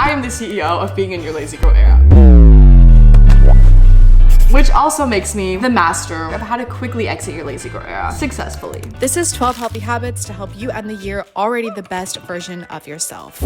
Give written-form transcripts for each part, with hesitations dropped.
I am the CEO of being in your lazy girl era. Which also makes me the master of how to quickly exit your lazy girl era successfully. This is 12 healthy habits to help you end the year already the best version of yourself.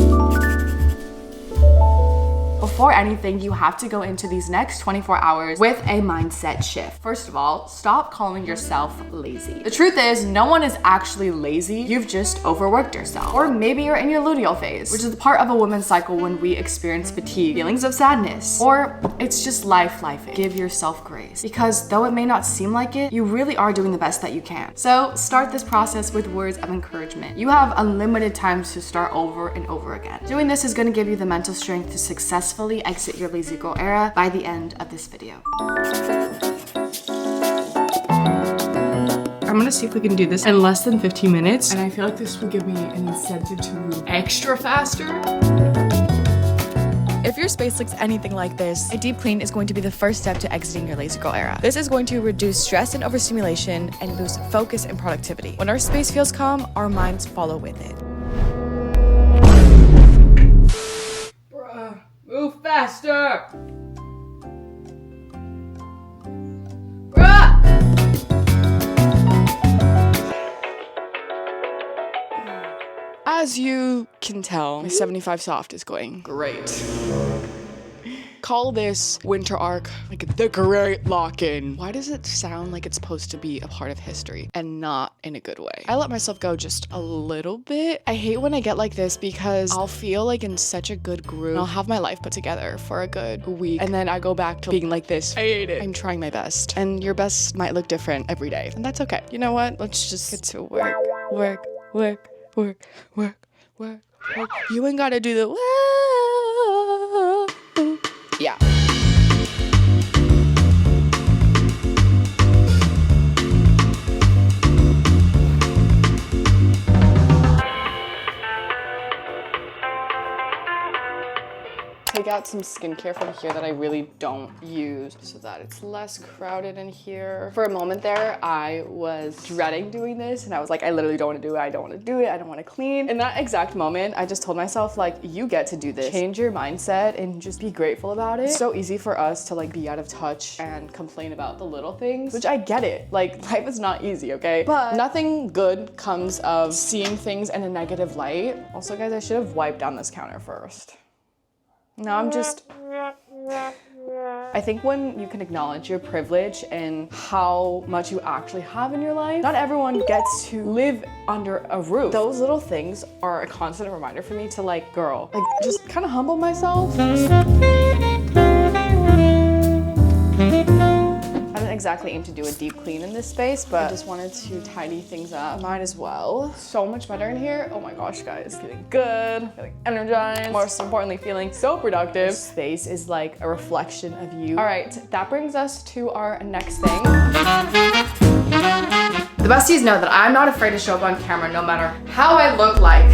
Before anything, you have to go into these next 24 hours with a mindset shift. First of all, stop calling yourself lazy. The truth is, no one is actually lazy. You've just overworked yourself. Or maybe you're in your luteal phase, which is the part of a woman's cycle when we experience fatigue, feelings of sadness, or it's just life. Give yourself grace. Because though it may not seem like it, you really are doing the best that you can. So start this process with words of encouragement. You have unlimited times to start over and over again. Doing this is gonna give you the mental strength to successfully exit your lazy girl era by the end of this video. I'm gonna see if we can do this in less than 15 minutes. And I feel like this will give me an incentive to move extra faster. If your space looks anything like this, a deep clean is going to be the first step to exiting your lazy girl era. This is going to reduce stress and overstimulation and boost focus and productivity. When our space feels calm, our minds follow with it. Move faster! As you can tell, my 75 soft is going great. Call this winter arc like the great lock-in. Why does it sound like it's supposed to be a part of history and not in a good way? I let myself go just a little bit. I hate when I get like this because I'll feel like in such a good groove. I'll have my life put together for a good week and then I go back to being like this. I hate it. I'm trying my best and your best might look different every day and that's okay. You know what? Let's just get to work. You ain't gotta do the yeah. Take out some skincare from here that I really don't use so that it's less crowded in here. For a moment there, I was dreading doing this and I was like, I literally don't want to do it. I don't want to do it. I don't want to clean. In that exact moment, I just told myself like, you get to do this. Change your mindset and just be grateful about it. It's so easy for us to like be out of touch and complain about the little things, which I get it. Like life is not easy, okay? But nothing good comes of seeing things in a negative light. Also guys, I should have wiped down this counter first. Now I'm just, I think when you can acknowledge your privilege and how much you actually have in your life, not everyone gets to live under a roof. Those little things are a constant reminder for me to like, girl, like just kind of humble myself. I didn't exactly aim to do a deep clean in this space, but I just wanted to tidy things up. Might as well. So much better in here. Oh my gosh, guys. Feeling good, feeling energized, most importantly, feeling so productive. This space is like a reflection of you. All right, that brings us to our next thing. The besties know that I'm not afraid to show up on camera no matter how I look like.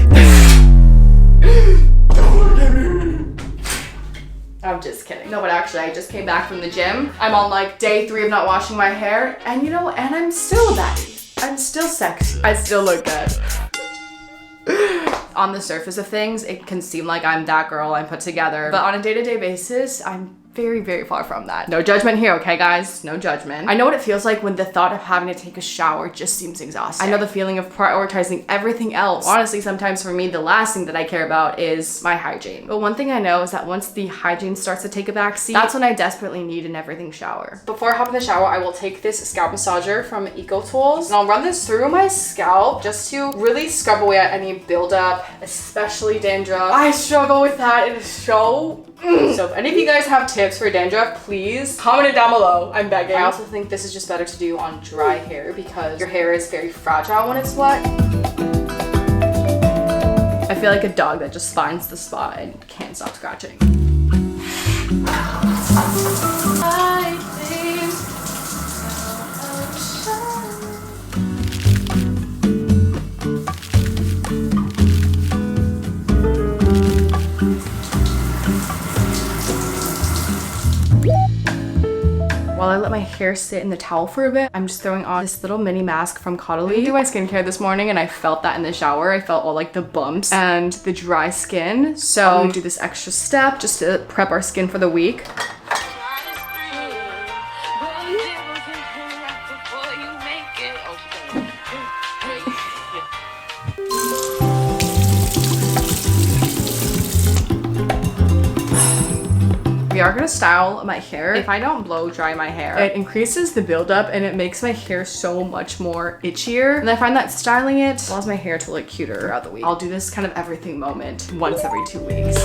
I'm just kidding. No, but actually, I just came back from the gym. I'm on like day 3 of not washing my hair. And you know, and I'm still a baddie. I'm still sexy. I still look good. On the surface of things, it can seem like I'm that girl, I'm put together. But on a day-to-day basis, I'm very, very far from that. No judgment here, okay guys? No judgment. I know what it feels like when the thought of having to take a shower just seems exhausting. I know the feeling of prioritizing everything else. Honestly, sometimes for me, the last thing that I care about is my hygiene. But one thing I know is that once the hygiene starts to take a backseat, that's when I desperately need an everything shower. Before I hop in the shower, I will take this scalp massager from EcoTools and I'll run this through my scalp just to really scrub away at any buildup, especially dandruff. I struggle with that. It is so So if any of you guys have tips for dandruff, please comment it down below. I'm begging. I also think this is just better to do on dry hair because your hair is very fragile when it's wet. I feel like a dog that just finds the spot and can't stop scratching. While I let my hair sit in the towel for a bit, I'm just throwing on this little mini mask from Caudalie. I didn't do my skincare this morning and I felt that in the shower. I felt all like the bumps and the dry skin. So we do this extra step just to prep our skin for the week. We are gonna style my hair. If I don't blow dry my hair, it increases the buildup and it makes my hair so much more itchier. And I find that styling it allows my hair to look cuter throughout the week. I'll do this kind of everything moment once every 2 weeks.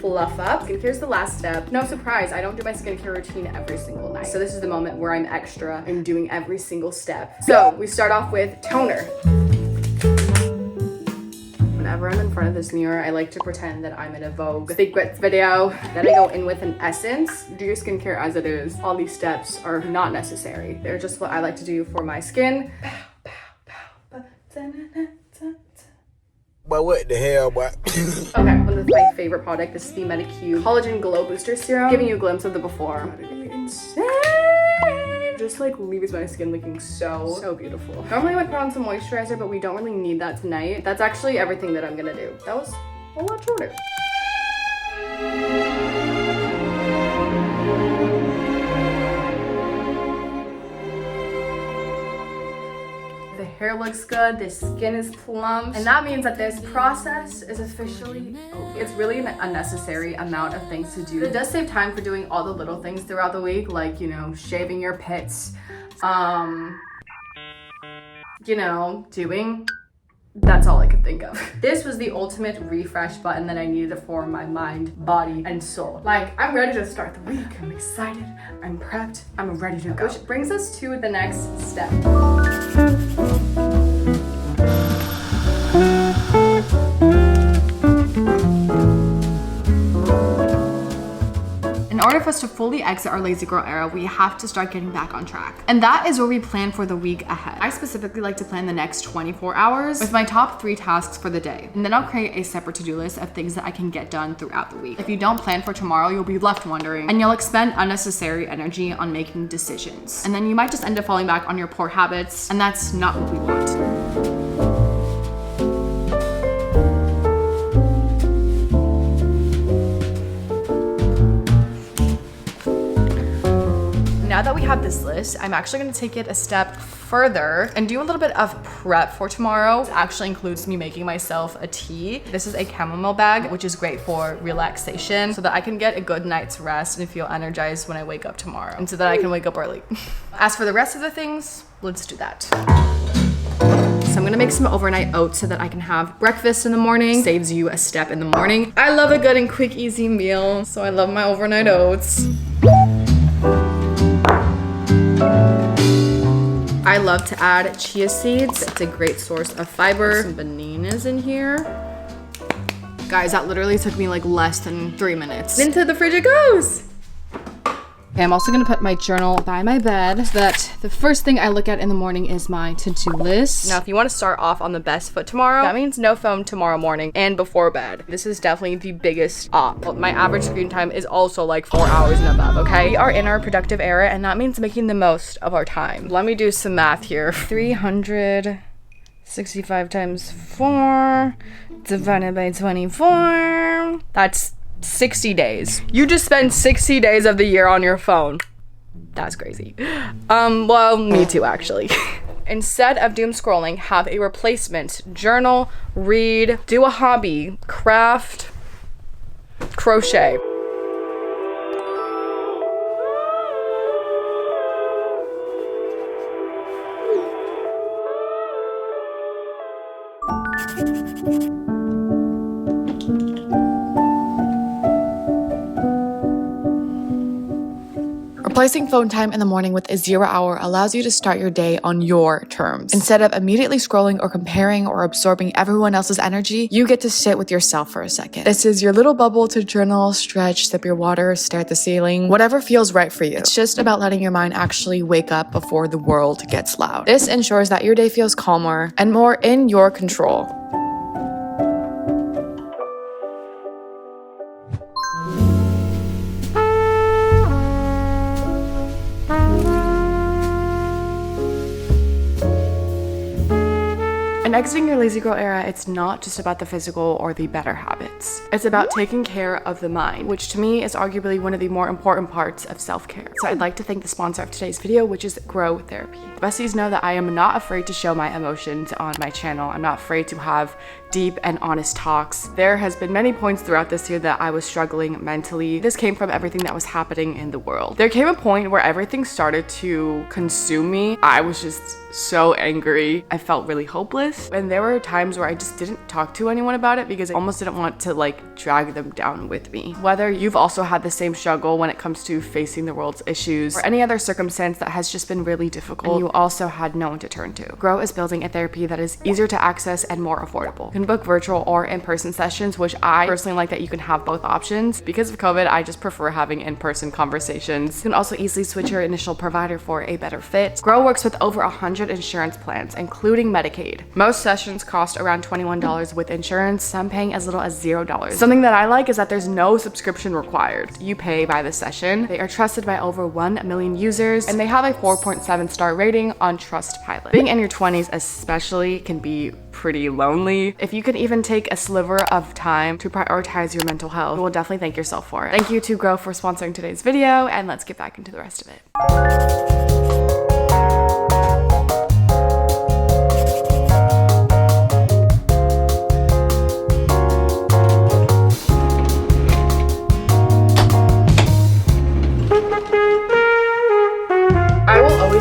Fluff up. Skincare's the last step. No surprise, I don't do my skincare routine every single night. So this is the moment where I'm extra. I'm doing every single step. So we start off with toner. Whenever I'm in front of this mirror, I like to pretend that I'm in a Vogue secrets video. Then I go in with an essence. Do your skincare as it is. All these steps are not necessary. They're just what I like to do for my skin. But what the hell, boy? Okay, one of my favorite product. This is the Medicube Collagen Glow Booster Serum. Giving you a glimpse of the before. Insane. Just like leaves my skin looking so beautiful. Normally I would put on some moisturizer, but we don't really need that tonight. That's actually everything that I'm gonna do. That was a lot shorter. The hair looks good, the skin is plump, and that means that this process is officially over. It's really an unnecessary amount of things to do. It does save time for doing all the little things throughout the week, like, you know, shaving your pits, you know, doing. That's all I could think of. This was the ultimate refresh button that I needed for my mind, body, and soul. Like, I'm ready to start the week. I'm excited, I'm prepped, I'm ready to go. Which brings us to the next step. In order for us to fully exit our lazy girl era, we have to start getting back on track. And that is where we plan for the week ahead. I specifically like to plan the next 24 hours with my top 3 tasks for the day. And then I'll create a separate to-do list of things that I can get done throughout the week. If you don't plan for tomorrow, you'll be left wondering, and you'll expend unnecessary energy on making decisions. And then you might just end up falling back on your poor habits, and that's not what we want. Now that we have this list, I'm actually gonna take it a step further and do a little bit of prep for tomorrow. This actually includes me making myself a tea. This is a chamomile bag, which is great for relaxation so that I can get a good night's rest and feel energized when I wake up tomorrow, and so that I can wake up early. As for the rest of the things, let's do that. So I'm gonna make some overnight oats so that I can have breakfast in the morning. Saves you a step in the morning. I love a good and quick, easy meal, so I love my overnight oats. I love to add chia seeds. It's a great source of fiber. Some bananas in here. Guys, that literally took me like less than 3 minutes. Into the fridge it goes. Okay, I'm also gonna put my journal by my bed so that the first thing I look at in the morning is my to-do list. Now, if you wanna start off on the best foot tomorrow, that means no phone tomorrow morning and before bed. This is definitely the biggest op. My average screen time is also like 4 hours and above, okay? We are in our productive era, and that means making the most of our time. Let me do some math here. 365 times 4 divided by 24. That's 60 days. You just spend 60 days of the year on your phone. That's crazy. Well, me too, actually. Instead of doom scrolling, have a replacement. Journal, read, do a hobby, craft, crochet. Replacing phone time in the morning with a 0 hour allows you to start your day on your terms. Instead of immediately scrolling or comparing or absorbing everyone else's energy, you get to sit with yourself for a second. This is your little bubble to journal, stretch, sip your water, stare at the ceiling, whatever feels right for you. It's just about letting your mind actually wake up before the world gets loud. This ensures that your day feels calmer and more in your control. In exiting your lazy girl era, it's not just about the physical or the better habits. It's about taking care of the mind, which to me is arguably one of the more important parts of self-care. So I'd like to thank the sponsor of today's video, which is Grow Therapy. The besties know that I am not afraid to show my emotions on my channel. I'm not afraid to have deep and honest talks. There has been many points throughout this year that I was struggling mentally. This came from everything that was happening in the world. There came a point where everything started to consume me. I was just so angry. I felt really hopeless. And there were times where I just didn't talk to anyone about it because I almost didn't want to like drag them down with me. Whether you've also had the same struggle when it comes to facing the world's issues or any other circumstance that has just been really difficult and you also had no one to turn to. Grow is building a therapy that is easier to access and more affordable. You can book virtual or in-person sessions, which I personally like that you can have both options. Because of COVID, I just prefer having in-person conversations. You can also easily switch your initial provider for a better fit. Grow works with over 100 insurance plans, including Medicaid. Most sessions cost around $21 with insurance, some paying as little as $0. Something that I like is that there's no subscription required. You pay by the session. They are trusted by over 1 million users, and they have a 4.7 star rating on Trustpilot. Being in your 20s especially can be pretty lonely. If you could even take a sliver of time to prioritize your mental health, you will definitely thank yourself for it. Thank you to Grow for sponsoring today's video, and let's get back into the rest of it.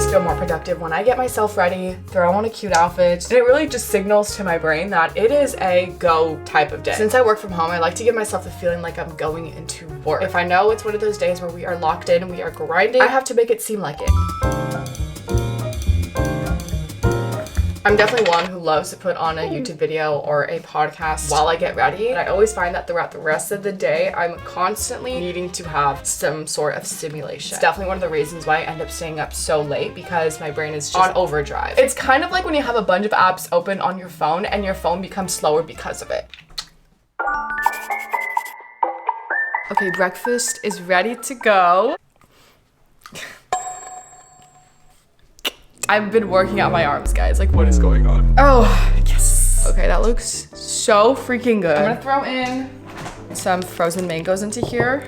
Feel more productive when I get myself ready, throw on a cute outfit, and it really just signals to my brain that it is a go type of day. Since I work from home, I like to give myself the feeling like I'm going into work. If I know it's one of those days where we are locked in, we are grinding, I have to make it seem like it. I'm definitely one who loves to put on a YouTube video or a podcast while I get ready. And I always find that throughout the rest of the day, I'm constantly needing to have some sort of stimulation. It's definitely one of the reasons why I end up staying up so late because my brain is just on overdrive. It's kind of like when you have a bunch of apps open on your phone and your phone becomes slower because of it. Okay, breakfast is ready to go. I've been working out my arms, guys. Like, what is going on? Oh, yes. Okay, that looks so freaking good. I'm gonna throw in some frozen mangoes into here.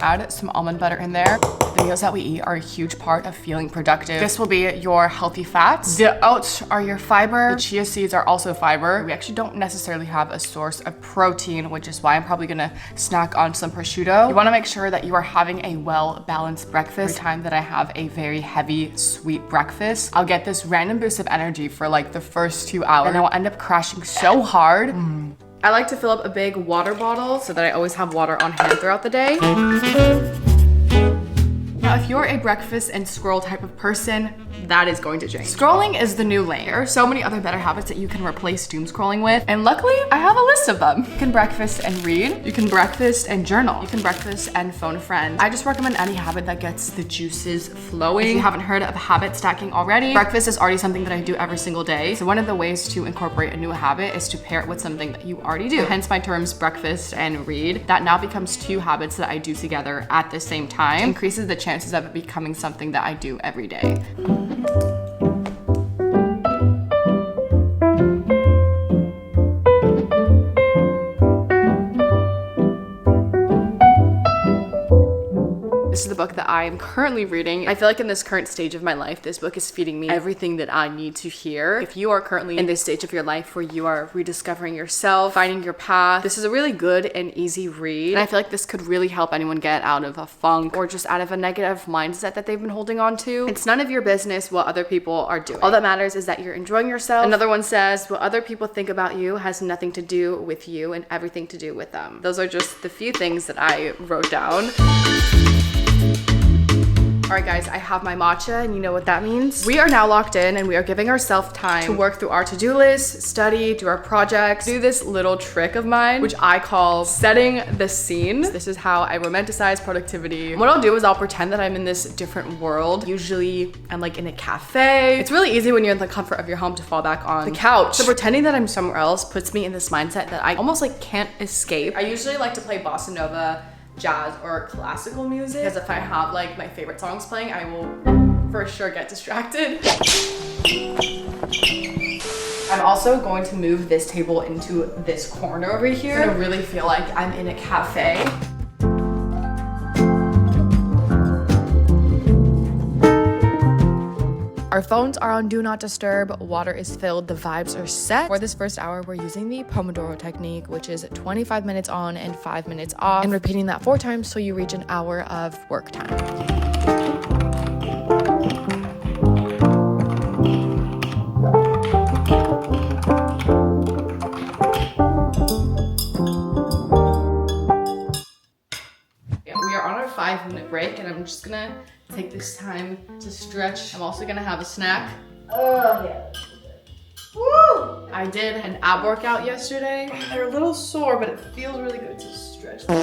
Add some almond butter in there. The meals that we eat are a huge part of feeling productive. This will be your healthy fats. The oats are your fiber. The chia seeds are also fiber. We actually don't necessarily have a source of protein, which is why I'm probably gonna snack on some prosciutto. You wanna make sure that you are having a well-balanced breakfast. Every time that I have a very heavy, sweet breakfast, I'll get this random boost of energy for like the first 2 hours, and I will end up crashing so hard. I like to fill up a big water bottle so that I always have water on hand throughout the day. Now, if you're a breakfast and scroll type of person, that is going to change. Scrolling is the new lane. There are so many other better habits that you can replace doom scrolling with, and luckily, I have a list of them. You can breakfast and read. You can breakfast and journal. You can breakfast and phone a friend. I just recommend any habit that gets the juices flowing. If you haven't heard of habit stacking already, breakfast is already something that I do every single day. So one of the ways to incorporate a new habit is to pair it with something that you already do. Hence my terms breakfast and read. That now becomes 2 habits that I do together at the same time. It increases the chances of it becoming something that I do every day. This is the book that I am currently reading. I feel like in this current stage of my life, this book is feeding me everything that I need to hear. If you are currently in this stage of your life where you are rediscovering yourself, finding your path, this is a really good and easy read. And I feel like this could really help anyone get out of a funk or just out of a negative mindset that they've been holding on to. It's none of your business what other people are doing. All that matters is that you're enjoying yourself. Another one says, what other people think about you has nothing to do with you and everything to do with them. Those are just the few things that I wrote down. right guys, I have my matcha and you know what that means. We are now locked in and we are giving ourselves time to work through our to-do list, study, do our projects, do this little trick of mine, which I call setting the scene. This is how I romanticize productivity. And what I'll do is I'll pretend that I'm in this different world. Usually I'm like in a cafe. It's really easy when you're in the comfort of your home to fall back on the couch. So pretending that I'm somewhere else puts me in this mindset that I almost like can't escape. I usually like to play bossa nova, jazz, or classical music, because if I have like my favorite songs playing, I will for sure get distracted. I'm also going to move this table into this corner over here. I really feel like I'm in a cafe. Our phones are on do not disturb, water is filled, the vibes are set. For this first hour, we're using the Pomodoro technique, which is 25 minutes on and 5 minutes off, and repeating that 4 times so you reach an hour of work time. Yeah, we are on our 5-minute break, and I'm just gonna take this time to stretch. I'm also gonna have a snack. Oh yeah. Woo! I did an ab workout yesterday. They're a little sore, but it feels really good to stretch. All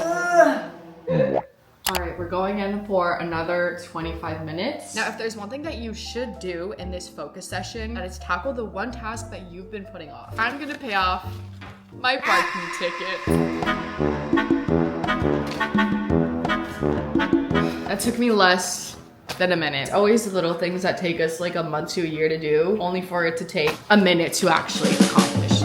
right, we're going in for another 25 minutes. Now, if there's one thing that you should do in this focus session, that is tackle the one task that you've been putting off. I'm gonna pay off my parking ticket. That took me less than a minute. It's always the little things that take us like a month to a year to do, only for it to take a minute to actually accomplish.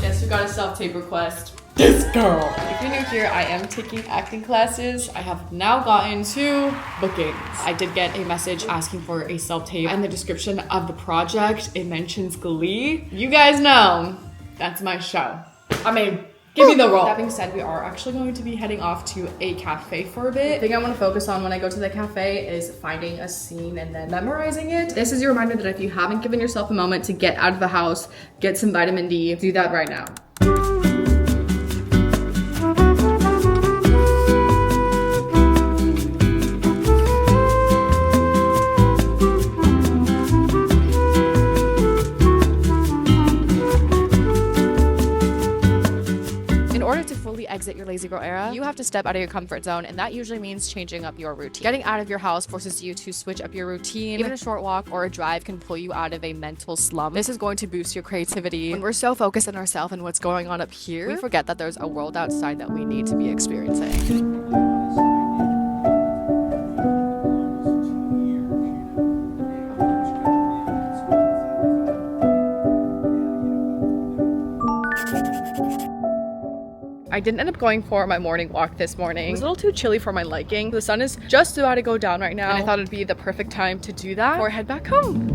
Guess who got a self-tape request? This girl. If you're new here, I am taking acting classes. I have now gotten 2 bookings. I did get a message asking for a self-tape. In the description of the project, it mentions Glee. You guys know that's my show. I mean, give me the role. That being said, we are actually going to be heading off to a cafe for a bit. The thing I want to focus on when I go to the cafe is finding a scene and then memorizing it. This is your reminder that if you haven't given yourself a moment to get out of the house, get some vitamin D, do that right now. Exit your lazy girl era, you have to step out of your comfort zone, and that usually means changing up your routine. Getting out of your house forces you to switch up your routine. Even a short walk or a drive can pull you out of a mental slump. This is going to boost your creativity. When we're so focused on ourselves and what's going on up here, we forget that there's a world outside that we need to be experiencing. I didn't end up going for my morning walk this morning. It was a little too chilly for my liking. The sun is just about to go down right now, and I thought it'd be the perfect time to do that before I head back home.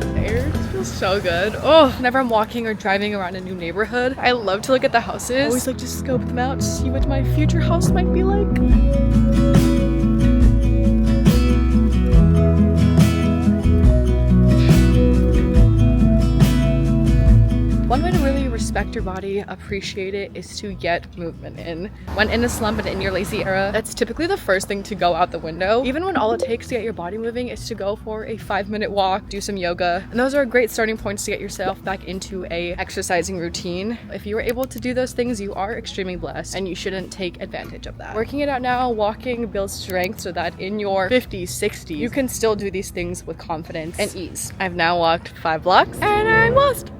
The air feels so good. Oh, whenever I'm walking or driving around a new neighborhood, I love to look at the houses. I always like to scope them out to see what my future house might be like. One way to really respect your body, appreciate it, is to get movement in. When in a slump and in your lazy era, that's typically the first thing to go out the window. Even when all it takes to get your body moving is to go for a 5-minute walk, do some yoga. And those are great starting points to get yourself back into a exercising routine. If you were able to do those things, you are extremely blessed, and you shouldn't take advantage of that. Working it out now, walking builds strength so that in your 50s, 60s, you can still do these things with confidence and ease. I've now walked 5 blocks and I'm lost.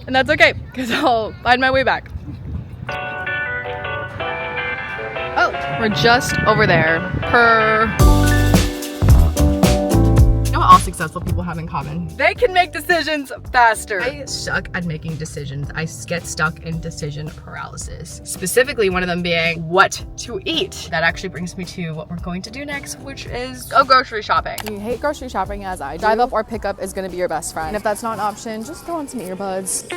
And that's okay, because I'll find my way back. Oh, we're just over there. You know what all successful people have in common? They can make decisions faster. I suck at making decisions. I get stuck in decision paralysis. Specifically, one of them being what to eat. That actually brings me to what we're going to do next, which is go grocery shopping. You hate grocery shopping as I do. Drive up or pick up is gonna be your best friend. And if that's not an option, just throw on some earbuds.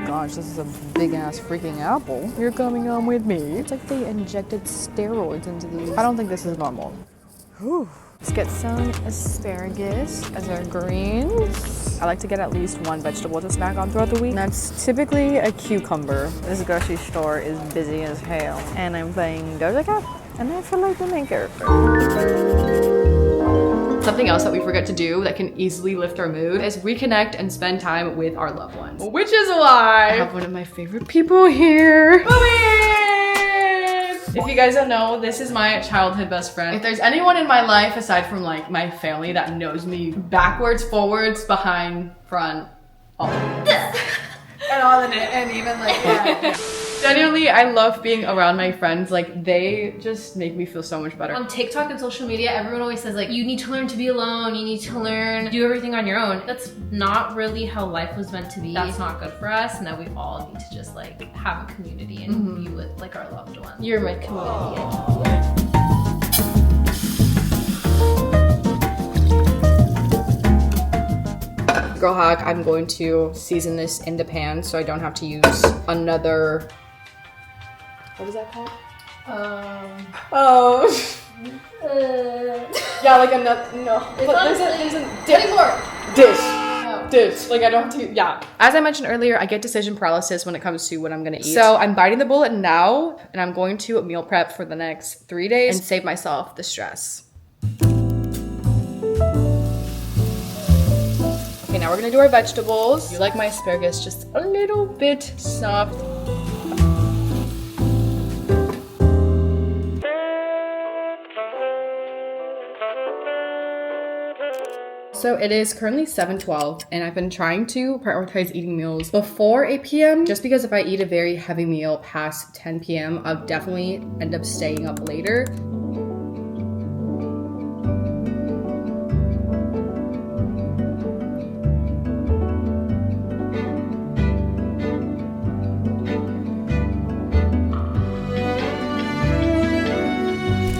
Gosh, this is a big ass freaking apple. You're coming on with me. It's like they injected steroids into these. I don't think this is normal. Whew. Let's get some asparagus as our greens. I like to get at least one vegetable to snack on throughout the week. That's typically a cucumber. This grocery store is busy as hell. And I'm playing Doja Cat, and I feel like the main character. Something else that we forget to do that can easily lift our mood is reconnect and spend time with our loved ones. Which is why I have one of my favorite people here. If you guys don't know, this is my childhood best friend. If there's anyone in my life aside from like my family that knows me backwards, forwards, behind, front, all. And all in it, and even like that. Genuinely, I love being around my friends. Like, they just make me feel so much better. On TikTok and social media, everyone always says like, you need to learn to be alone, you need to learn, do everything on your own. That's not really how life was meant to be. That's not good for us, and that we all need to just like have a community and be with like our loved ones. You're my community. Girl hack, I'm going to season this in the pan so I don't have to use another, what is that called? Yeah, like another, no. But there's a dish. Like I don't have to, yeah. As I mentioned earlier, I get decision paralysis when it comes to what I'm gonna eat. So I'm biting the bullet now, and I'm going to meal prep for the next 3 days and save myself the stress. Okay, now we're gonna do our vegetables. You like my asparagus just a little bit soft. So it is currently 7:12 and I've been trying to prioritize eating meals before 8 p.m. just because if I eat a very heavy meal past 10 p.m. I'll definitely end up staying up later.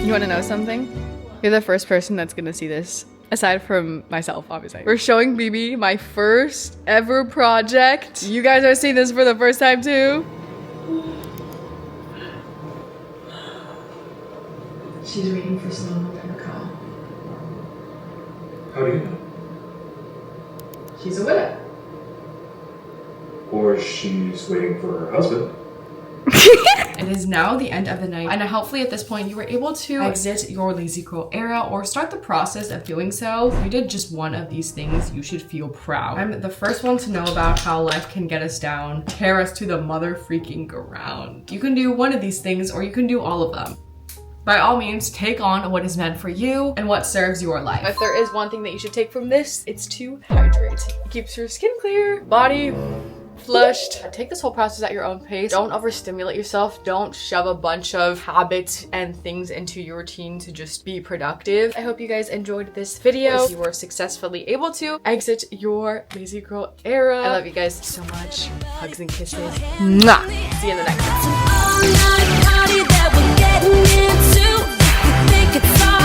You want to know something? You're the first person that's gonna see this, aside from myself, obviously. We're showing BB my first ever project. You guys are seeing this for the first time too. She's waiting for someone to come. How do you know? She's a winner. Or she's waiting for her husband. It is now the end of the night, and hopefully at this point you were able to exit your lazy girl era or start the process of doing so. If you did just one of these things, you should feel proud. I'm the first one to know about how life can get us down, tear us to the mother freaking ground. You can do one of these things or you can do all of them. By all means, take on what is meant for you and what serves your life. If there is one thing that you should take from this, it's to hydrate. It keeps your skin clear, body flushed. Take this whole process at your own pace. Don't overstimulate yourself. Don't shove a bunch of habits and things into your routine to just be productive. I hope you guys enjoyed this video. You were successfully able to exit your lazy girl era. I love you guys so much. Hugs and kisses. Mwah. See you in the next one.